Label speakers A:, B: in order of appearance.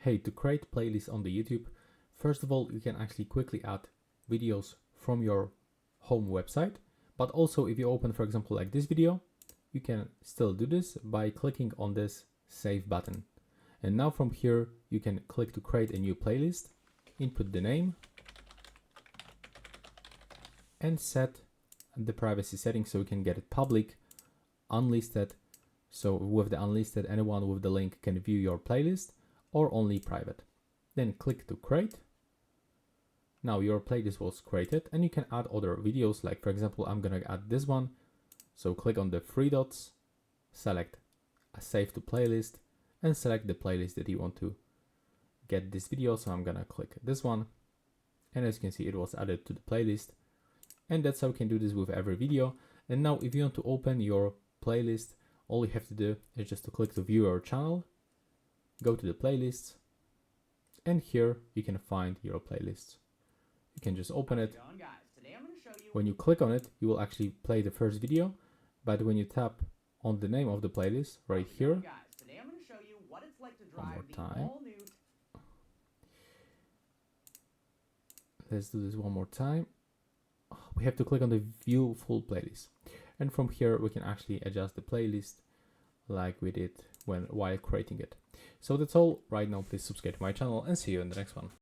A: Hey, to create playlists on the YouTube, first of all, you can actually quickly add videos from your home website. But also if you open, for example, like this video, you can still do this by clicking on this save button. And now from here, you can click to create a new playlist, input the name, and set the privacy settings so you can get it public, unlisted. So with the unlisted, anyone with the link can view your playlist, or only private. Then click to create. Now your playlist was created, and you can add other videos. Like for example, I'm gonna add this one. So click on the three dots, select a save to playlist, and select the playlist that you want to get this video. So I'm gonna click this one, and as you can see, it was added to the playlist. And that's how you can do this with every video. And now if you want to open your playlist, all you have to do is just to click to view your channel, go to the playlists, and here you can find your playlists. You can just open it. When you click on it, you will actually play the first video, but when you tap on the name of the playlist right here, one more time. Let's do this one more time. We have to click on the view full playlist, and from here we can actually adjust the playlist like we did while creating it. So that's all right now. Please subscribe to my channel and see you in the next one.